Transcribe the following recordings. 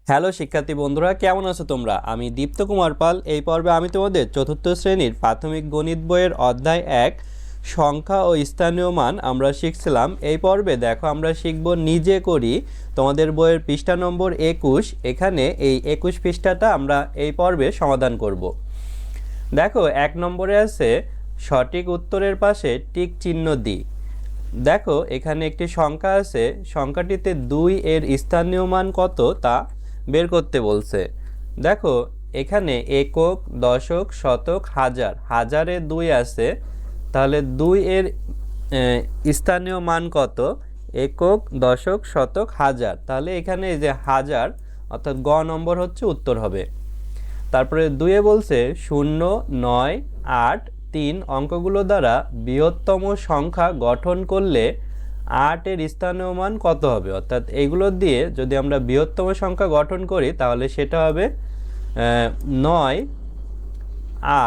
Hello শিক্ষার্থী বন্ধুরা, কেমন আছো তোমরা? আমি দীপ্ত কুমার পাল। এই পর্বে আমি তোমাদের চতুর্থ শ্রেণীর প্রাথমিক গণিত বইয়ের অধ্যায় ১ সংখ্যা ও স্থানীয় মান আমরা শিখছিলাম। এই পর্বে দেখো আমরা শিখব নিজে করি। তোমাদের বইয়ের পৃষ্ঠা নম্বর ২১। এখানে এই ২১ পৃষ্ঠাটা আমরা এই পর্বে সমাধান করব। দেখো ১ নম্বরে আছে সঠিক উত্তরের পাশে টিক চিহ্ন দিই। দেখো এখানে একটি সংখ্যা আছে, সংখ্যাটিতে ২ এর স্থানীয় মান কত তা বের করতে বলছে। দেখো এখানে একক, দশক, শতক, হাজার, হাজারে ২ আছে, তাহলে ২ এর স্থানীয় মান কত? একক, দশক, শতক, হাজার। তাহলে এখানে এই যে হাজার অর্থাৎ গ নম্বর হচ্ছে উত্তর হবে। তারপরে ২-এ বলছে ০, ৯, ৮, ৩ অঙ্কগুলো দ্বারা বৃহত্তম সংখ্যা গঠন করলে ৮ এর স্থানীয় মান কত হবে? অর্থাৎ এইগুলো দিয়ে যদি আমরা বৃহত্তম সংখ্যা গঠন করি তাহলে সেটা হবে ৯,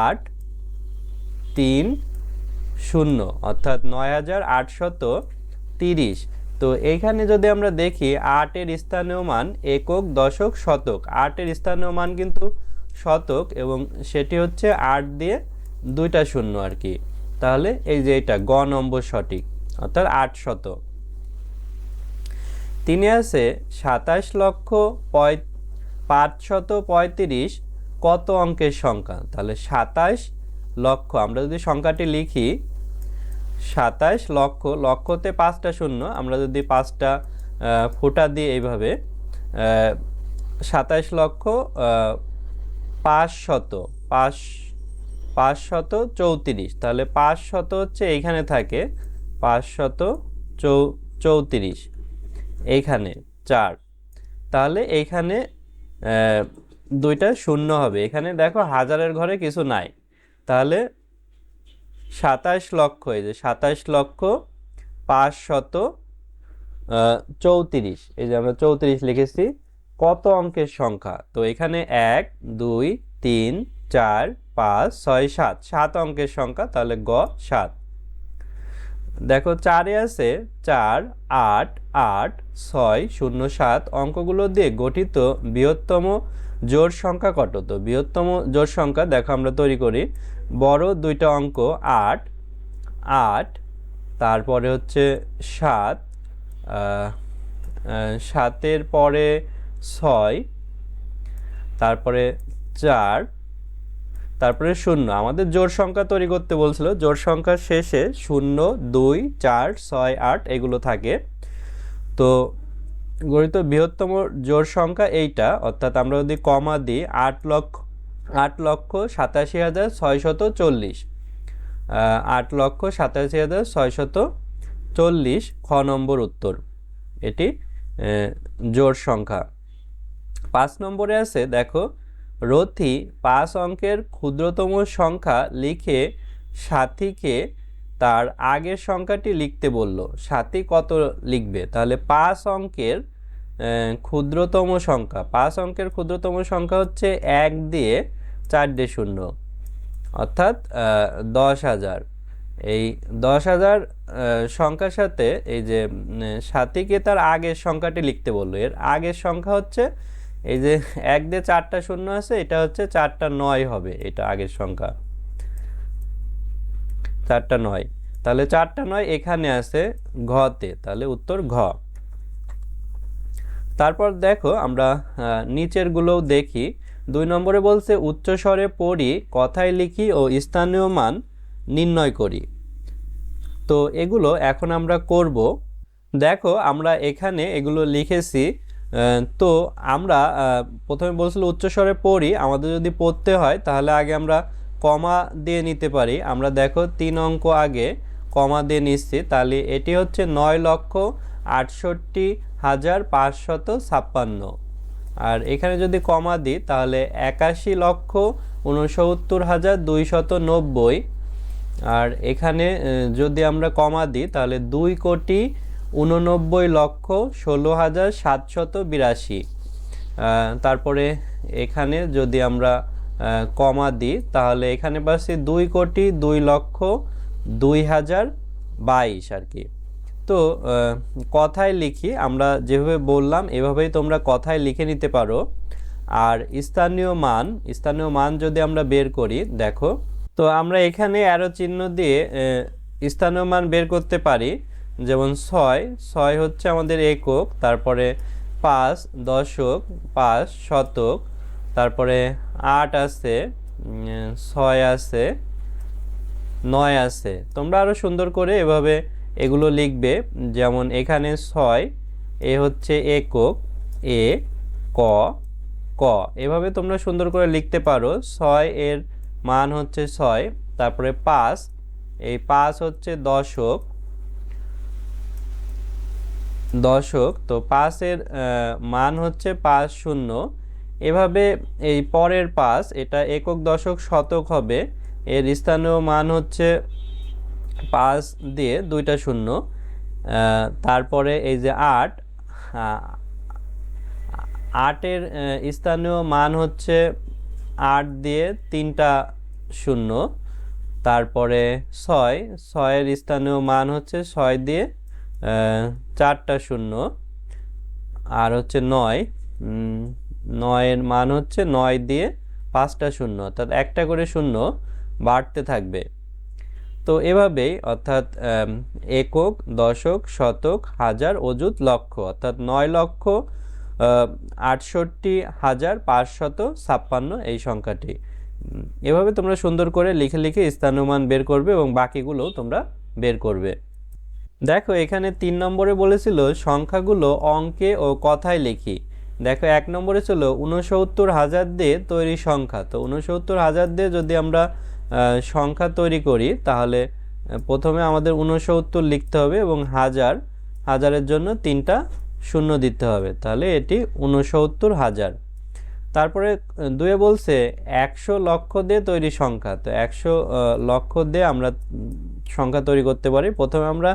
৮, ৩, ০ অর্থাৎ ৯,৮৩০। তো এইখানে যদি আমরা দেখি ৮ এর স্থানীয় মান একক, দশক, শতক। ৮ এর স্থানীয় মান কিন্তু শতক এবং সেটি হচ্ছে ৮ দিয়ে ২টা শূন্য আর কি। তাহলে এই যে এটা গ নম্বর সঠিক, অর্থাৎ ৮০০। ৩-এ আছে ২৭,৫৩৫ কত অঙ্কের সংখ্যা? তাহলে ২৭ লক্ষ, আমরা যদি সংখ্যাটি লিখি ২৭ লক্ষ, লক্ষতে ৫টা শূন্য, আমরা যদি ৫টা ফোঁটা দিই এইভাবে ২৭ লক্ষ ৫৩৪। তাহলে ৫০০ হচ্ছে এইখানে থাকে ৫৩৪, এইখানে ৪। তাহলে এইখানে ২টা শূন্য হবে। এখানে দেখো হাজারের ঘরে কিছু নাই, তাহলে ২৭ লক্ষ, এই যে ২৭ লক্ষ ৫৩৪, এই যে আমরা ৩৪ লিখেছি, কত অঙ্কের সংখ্যা? তো এখানে ১, ২, ৩, ৪, ৫, ৬, ৭, ৭ অঙ্কের সংখ্যা, তাহলে গ ৭। দেখো ৪-এ আছে ৪, ৮, ৮, ৬, ০, ৭ অঙ্কগুলো দিয়ে গঠিত বৃহত্তম জোড় সংখ্যা কত? তো বৃহত্তম জোড় সংখ্যা দেখো আমরা তৈরি করি। বড় দুইটা অঙ্ক ৮, ৮, তারপরে হচ্ছে ৭, ৭-এর পরে ৬, তারপরে ৪, তারপরে ০। আমাদের জোড় সংখ্যা তৈরি করতে বলছিল, জোড় সংখ্যার শেষে ০, ২, ৪, ৬, ৮ এগুলো থাকে। তো গঠিত বৃহত্তম জোড় সংখ্যা এইটা, অর্থাৎ আমরা যদি কমা দিই ৮,৮৭,৬৪০, ৮,৮৭,৬৪০ খ নম্বর উত্তর, এটি জোড় সংখ্যা। ৫ নম্বরে আছে দেখো রথি ৫ অঙ্কের ক্ষুদ্রতম সংখ্যা লিখে সাথীকে তার আগের সংখ্যাটি লিখতে বলল। সাথী কত লিখবে? তাহলে ৫ অঙ্কের ক্ষুদ্রতম সংখ্যা, ৫ অঙ্কের ক্ষুদ্রতম সংখ্যা হচ্ছে ১ দিয়ে ৪ দিয়ে শূন্য, অর্থাৎ ১০,০০০। এই ১০,০০০ সংখ্যার সাথে এই যে সাথীকে তার আগের সংখ্যাটি লিখতে বললো, এর আগের সংখ্যা হচ্ছে এই যে ১ দিয়ে ৪টা শূন্য আছে, এটা হচ্ছে ৪টা ৯ হবে, এটা আগের সংখ্যা ৪টা ৯। তাহলে ৪টা ৯ এখানে আছে ঘতে, তাহলে উত্তর ঘ। তারপর দেখো আমরা নিচের গুলোও দেখি। ২ নম্বরে বলছে উচ্চস্বরে পড়ি, কথায় লিখি ও স্থানীয় মান নির্ণয় করি। তো এগুলো এখন আমরা করব। দেখো আমরা এখানে এগুলো লিখেছি। তো আমরা প্রথমে বলছিল উচ্চস্বরে পড়ি, আমাদের যদি পড়তে হয় তাহলে আগে আমরা কমা দিয়ে নিতে পারি। আমরা দেখো ৩ অঙ্ক আগে কমা দিয়ে নিচ্ছি, তাহলে এটি হচ্ছে ৯,৬৮,৫৫৬। আর এখানে যদি কমা দিই তাহলে ৮১,৬৯,২৯০। আর এখানে যদি আমরা কমা দিই তাহলে ২,৮৯,১৬,৭৮২। তারপরে এখানে যদি আমরা কমা দিই তাহলে এখানে পাচ্ছি ২,২,০২,০২২ আর কি। তো কথায় লিখি, আমরা যেভাবে বললাম এভাবেই তোমরা কথায় লিখে নিতে পারো। আর স্থানীয় মান যদি আমরা বের করি, দেখো তো আমরা এখানে অ্যারো চিহ্ন দিয়ে স্থানীয় মান বের করতে পারি। যেমন 6 হচ্ছে আমাদের একক, তারপরে 5 দশক, 5 শতক, তারপরে 8 আছে, 6 আছে, 9 আছে। তোমরা আরও সুন্দর করে এভাবে এগুলো লিখবে। যেমন এখানে 6 এ হচ্ছে একক, এ ক ক, এভাবে তোমরা সুন্দর করে লিখতে পারো। 6 এর মান হচ্ছে 6, তারপরে 5, এই 5 হচ্ছে দশক, তো 5 এর মান হচ্ছে 5 শূন্য। এভাবে এই পরের 5 এটা একক দশক শতক হবে, এর স্থানীয় মান হচ্ছে 5 দিয়ে 2টা শূন্য। তারপরে এই যে 8, 8 এর স্থানীয় মান হচ্ছে 8 দিয়ে 3টা শূন্য। তারপরে 6 এর স্থানীয় মান হচ্ছে 6 দিয়ে 4টা শূন্য। আর হচ্ছে 9 এর মান হচ্ছে 9 দিয়ে 5টা শূন্য, অর্থাৎ একটা করে শূন্য বাড়তে থাকবে। তো এভাবেই অর্থাৎ একক, দশক, শতক, হাজার, অযুত, লক্ষ, অর্থাৎ 9,68,556 এই সংখ্যাটি। এভাবে তোমরা সুন্দর করে লিখে লিখে স্থানীয় মান বের করবে এবং বাকিগুলো তোমরা বের করবে। দেখো এখানে 3 নম্বরে বলেছিল সংখ্যাগুলো অঙ্কে ও কথায় লিখি। দেখো 1 নম্বরে ছিল 69,000 দিয়ে তৈরি সংখ্যা। তো 69,000 দিয়ে যদি আমরা সংখ্যা তৈরি করি তাহলে প্রথমে আমাদের 69 লিখতে হবে এবং হাজারের জন্য 3টা শূন্য দিতে হবে, তাহলে এটি 69,000। তারপরে 2 বলছে 100 লক্ষ দিয়ে তৈরি সংখ্যা। তো 100 লক্ষ দিয়ে আমরা সংখ্যা তৈরি করতে পারি। প্রথমে আমরা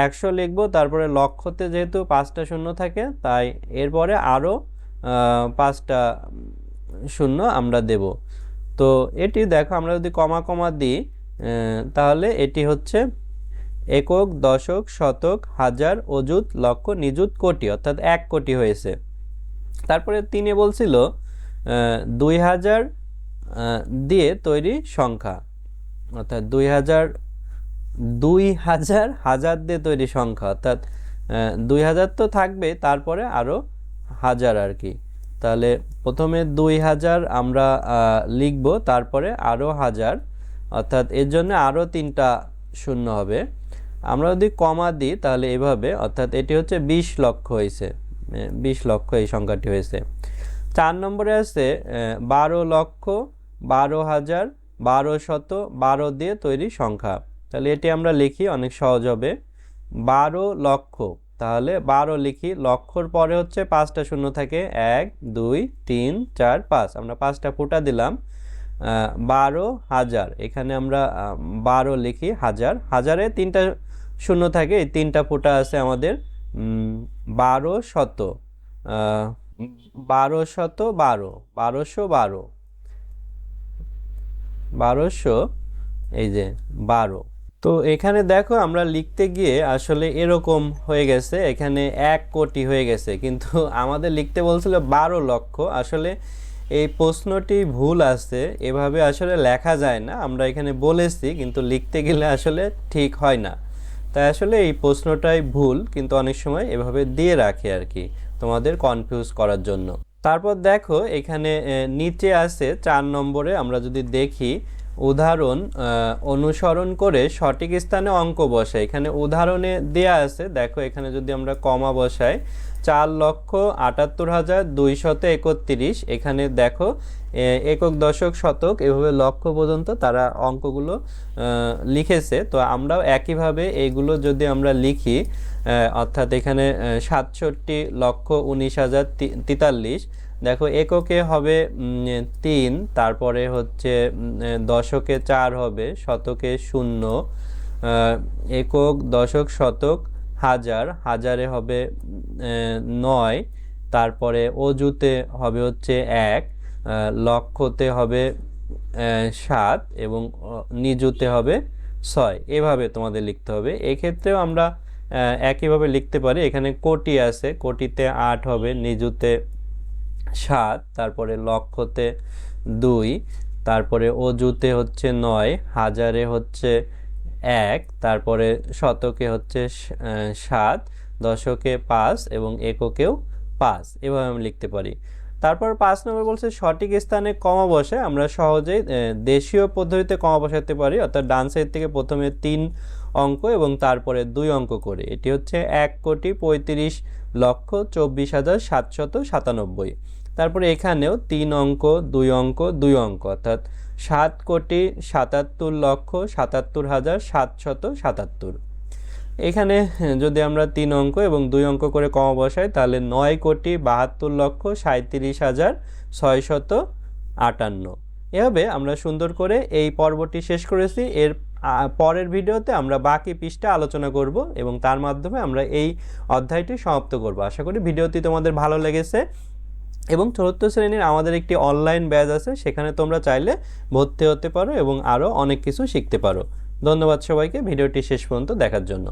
100 লিখব, তারপরে লক্ষতে যেহেতু 5টা শূন্য থাকে তাই এরপরে আরও 5টা শূন্য আমরা দেব। তো এটি দেখো আমরা যদি কমা কমা দিই তাহলে এটি হচ্ছে একক, দশক, শতক, হাজার, অযুত, লক্ষ, নিযুত, কোটি, অর্থাৎ 1 কোটি হয়েছে। তারপরে 3 বলছিল 2000 দিয়ে তৈরি সংখ্যা, অর্থাৎ 2000 হাজার দিয়ে তৈরি সংখ্যা, অর্থাৎ 2000 তো থাকবে, তারপরে আরও হাজার আর কি। তাহলে প্রথমে 2000 আমরা লিখব, তারপরে আরও হাজার, অর্থাৎ এর জন্য আরও 3টা শূন্য হবে। আমরা যদি কমা দিই তাহলে এভাবে, অর্থাৎ এটি হচ্ছে 20 লক্ষ হয়েছে, 20 লক্ষ এই সংখ্যাটি হয়েছে। 4 নম্বরে আছে 12 লক্ষ, 12,000, 12 দিয়ে তৈরি সংখ্যা। তাহলে এটি আমরা লিখি, অনেক সহজ হবে। 12 লক্ষ, তাহলে 12 লিখি, লক্ষর পরে হচ্ছে 5টা শূন্য থাকে, 1 2 3 4 5, আমরা 5টা ফুটা দিলাম। 12,000, এখানে আমরা 12 লিখি, হাজারে 3টা শূন্য থাকে, এই 3টা ফুটা আছে আমাদের। 1200, 1212, এই যে 12। তো এখানে দেখো আমরা লিখতে গিয়ে আসলে এরকম হয়ে গেছে, এখানে 1 কোটি হয়ে গেছে, কিন্তু আমাদের লিখতে বলছিল 12 লক্ষ। আসলে এই প্রশ্নটি ভুল আছে, এভাবে আসলে লেখা যায় না। আমরা এখানে বলেছি কিন্তু লিখতে গেলে আসলে ঠিক হয় না, তাই আসলে এই প্রশ্নটাই ভুল, কিন্তু অনেক সময় এভাবে দিয়ে রাখে আর কি তোমাদের কনফিউজ করার জন্য। তারপর দেখো এখানে নিচে আছে 4 নম্বরে, আমরা যদি দেখি উদাহরণ অনুসরণ করে সঠিক স্থানে অঙ্ক বসাই। এখানে উদাহরণে দেয়া আছে, দেখো এখানে যদি আমরা কমা বসাই 4,78,231, এখানে দেখো একক, দশক, শতক এভাবে লক্ষ পর্যন্ত তারা অঙ্কগুলো লিখেছে। তো আমরাও একইভাবে এইগুলো যদি আমরা লিখি, অর্থাৎ এখানে 67,19,043, দেখো এককে হবে 3, তারপরে হচ্ছে দশকে 4 হবে, শতকে 0, একক, দশক, শতক, হাজারে হবে 9, তারপরে অযুতে হবে হচ্ছে 1, লক্ষতে হবে 7 এবং নিযুতে হবে 6। এভাবে তোমাদের লিখতে হবে। এক্ষেত্রেও আমরা একইভাবে লিখতে পারি। এখানে কোটি আছে, কোটিতে 8 হবে, নিযুতে 7, তারপরে লক্ষতে 2, তারপরে অযুতে হচ্ছে 9, হাজারে হচ্ছে 1, তারপরে শতকে হচ্ছে 7, দশকে 5 এবং এককেও 5। এভাবে আমি লিখতে পারি। তারপর 5 নম্বর বলছে সঠিক স্থানে কমা বসে আমরা সহজেই দেশীয় পদ্ধতিতে কমা বসাতে পারি, অর্থাৎ ডান সাইড থেকে প্রথমে 3 অঙ্ক এবং তারপরে 2 অঙ্ক করে। এটি হচ্ছে 1,35,24,797। তারপরে এখানেও 3 অঙ্ক 2 অঙ্ক 2 অঙ্ক, অর্থাৎ 7,77,77,777। এখানে যদি আমরা 3 অঙ্ক এবং 2 অঙ্ক করে কমা বসাই তাহলে 9,72,37,658। এভাবে আমরা সুন্দর করে এই পর্বটি শেষ করেছি। এর পরের ভিডিওতে আমরা বাকি পৃষ্ঠা আলোচনা করব এবং তার মাধ্যমে আমরা এই অধ্যায়টি সমাপ্ত করব। আশা করি ভিডিওটি তোমাদের ভালো লেগেছে এবং চতুর্থ শ্রেণীর আমাদের একটি অনলাইন ব্যাচ আছে, সেখানে তোমরা চাইলে ভর্তি হতে পারো এবং আরও অনেক কিছু শিখতে পারো। ধন্যবাদ সবাইকে ভিডিওটি শেষ পর্যন্ত দেখার জন্য।